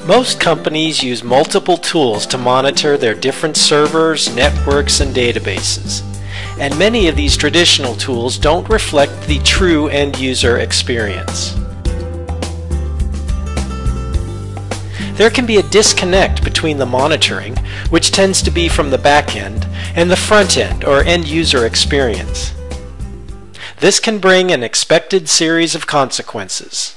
Most companies use multiple tools to monitor their different servers, networks, and databases. And many of these traditional tools don't reflect the true end-user experience. There can be a disconnect between the monitoring, which tends to be from the back end, and the front end or end-user experience. This can bring an expected series of consequences.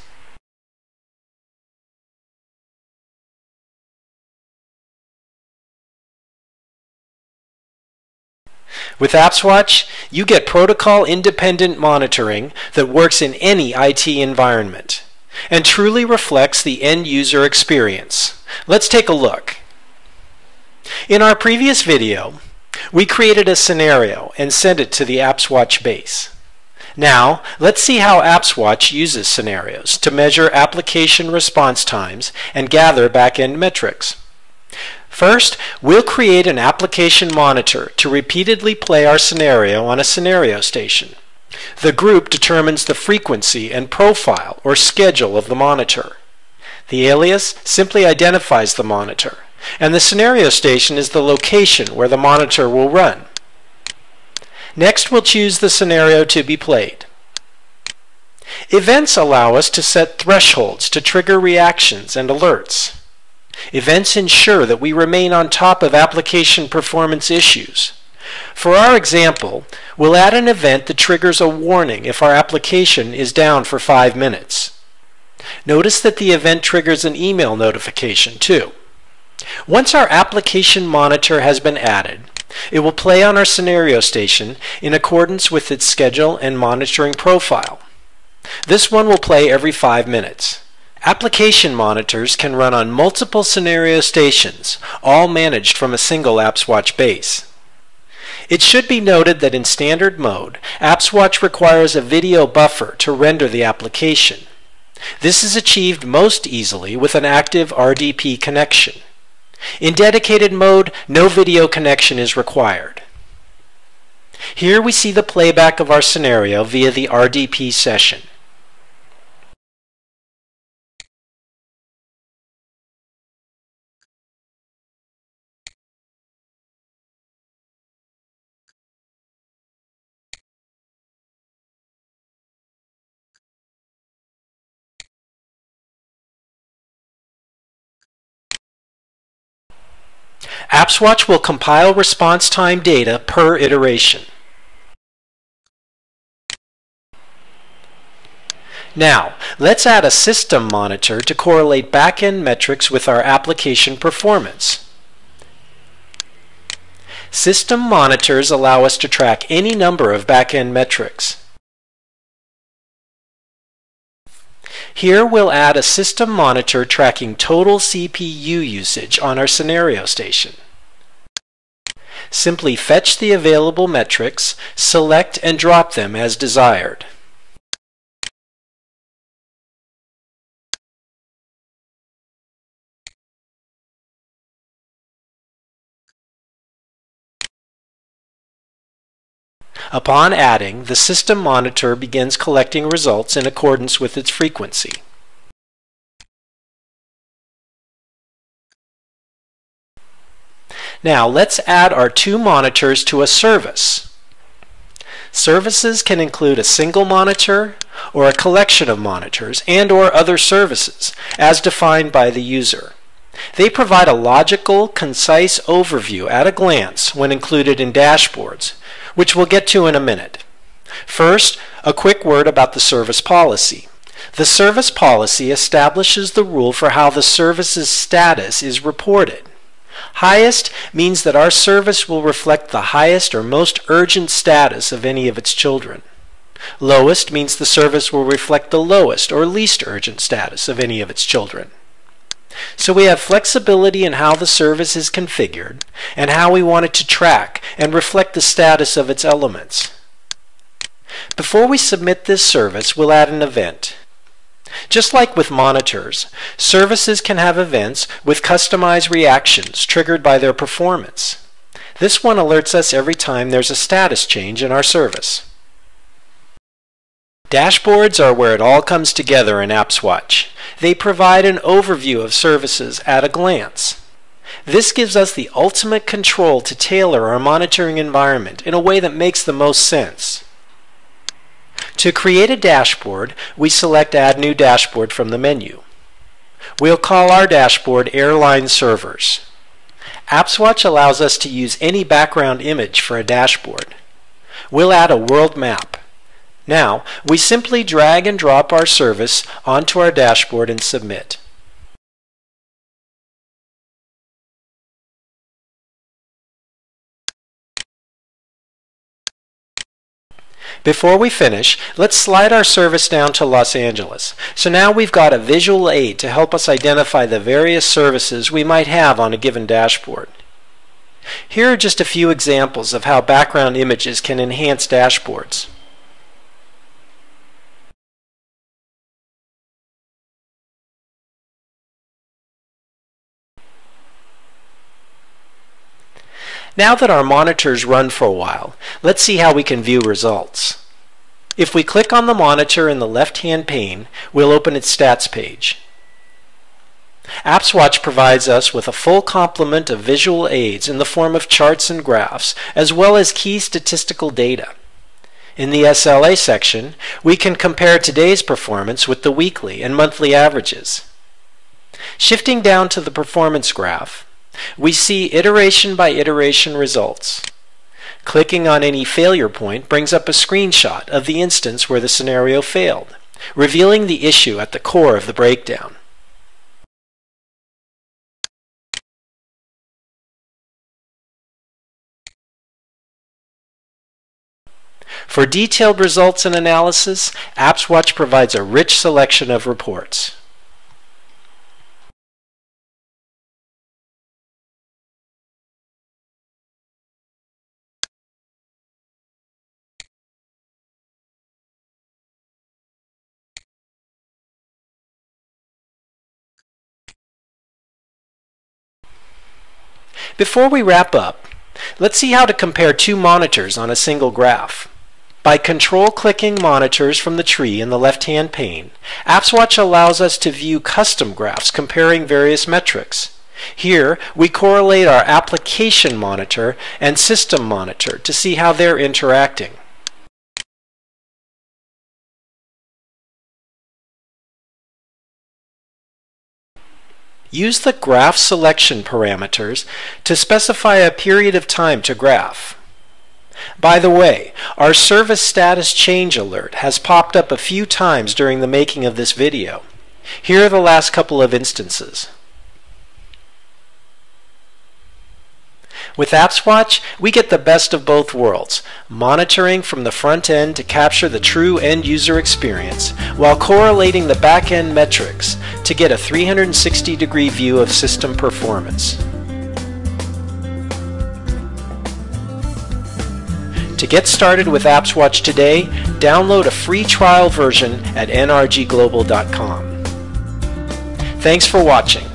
With AppsWatch, you get protocol-independent monitoring that works in any IT environment and truly reflects the end-user experience. Let's take a look. In our previous video, we created a scenario and sent it to the AppsWatch base. Now, let's see how AppsWatch uses scenarios to measure application response times and gather back-end metrics. First, we'll create an application monitor to repeatedly play our scenario on a scenario station. The group determines the frequency and profile or schedule of the monitor. The alias simply identifies the monitor, and the scenario station is the location where the monitor will run. Next, we'll choose the scenario to be played. Events allow us to set thresholds to trigger reactions and alerts. Events ensure that we remain on top of application performance issues. For our example, we'll add an event that triggers a warning if our application is down for 5 minutes. Notice that the event triggers an email notification too. Once our application monitor has been added, it will play on our scenario station in accordance with its schedule and monitoring profile. This one will play every 5 minutes. Application monitors can run on multiple scenario stations, all managed from a single AppsWatch base. It should be noted that in standard mode, AppsWatch requires a video buffer to render the application. This is achieved most easily with an active RDP connection. In dedicated mode, no video connection is required. Here we see the playback of our scenario via the RDP session. AppsWatch will compile response time data per iteration. Now, let's add a system monitor to correlate back-end metrics with our application performance. System monitors allow us to track any number of back-end metrics. Here we'll add a system monitor tracking total CPU usage on our scenario station. Simply fetch the available metrics, select and drop them as desired. Upon adding, the system monitor begins collecting results in accordance with its frequency. Now let's add our 2 monitors to a service. Services can include a single monitor or a collection of monitors and/or other services as defined by the user. They provide a logical, concise overview at a glance when included in dashboards, which we'll get to in a minute. First, a quick word about the service policy. The service policy establishes the rule for how the service's status is reported. Highest means that our service will reflect the highest or most urgent status of any of its children. Lowest means the service will reflect the lowest or least urgent status of any of its children. So we have flexibility in how the service is configured and how we want it to track and reflect the status of its elements. Before we submit this service, we'll add an event. Just like with monitors, services can have events with customized reactions triggered by their performance. This one alerts us every time there's a status change in our service. Dashboards are where it all comes together in AppsWatch. They provide an overview of services at a glance. This gives us the ultimate control to tailor our monitoring environment in a way that makes the most sense. To create a dashboard, we select Add New Dashboard from the menu. We'll call our dashboard Airline Servers. AppsWatch allows us to use any background image for a dashboard. We'll add a world map. Now, we simply drag and drop our service onto our dashboard and submit. Before we finish, let's slide our service down to Los Angeles. So now we've got a visual aid to help us identify the various services we might have on a given dashboard. Here are just a few examples of how background images can enhance dashboards. Now that our monitors run for a while, let's see how we can view results. If we click on the monitor in the left-hand pane, we'll open its stats page. AppsWatch provides us with a full complement of visual aids in the form of charts and graphs, as well as key statistical data. In the SLA section, we can compare today's performance with the weekly and monthly averages. Shifting down to the performance graph, we see iteration by iteration results. Clicking on any failure point brings up a screenshot of the instance where the scenario failed, revealing the issue at the core of the breakdown. For detailed results and analysis, AppsWatch provides a rich selection of reports. Before we wrap up, let's see how to compare two monitors on a single graph. By control-clicking monitors from the tree in the left-hand pane, AppsWatch allows us to view custom graphs comparing various metrics. Here, we correlate our application monitor and system monitor to see how they're interacting. Use the graph selection parameters to specify a period of time to graph. By the way, our service status change alert has popped up a few times during the making of this video. Here are the last couple of instances. With AppsWatch, we get the best of both worlds, monitoring from the front end to capture the true end-user experience, while correlating the back-end metrics to get a 360-degree view of system performance. To get started with AppsWatch today, download a free trial version at nrgglobal.com. Thanks for watching.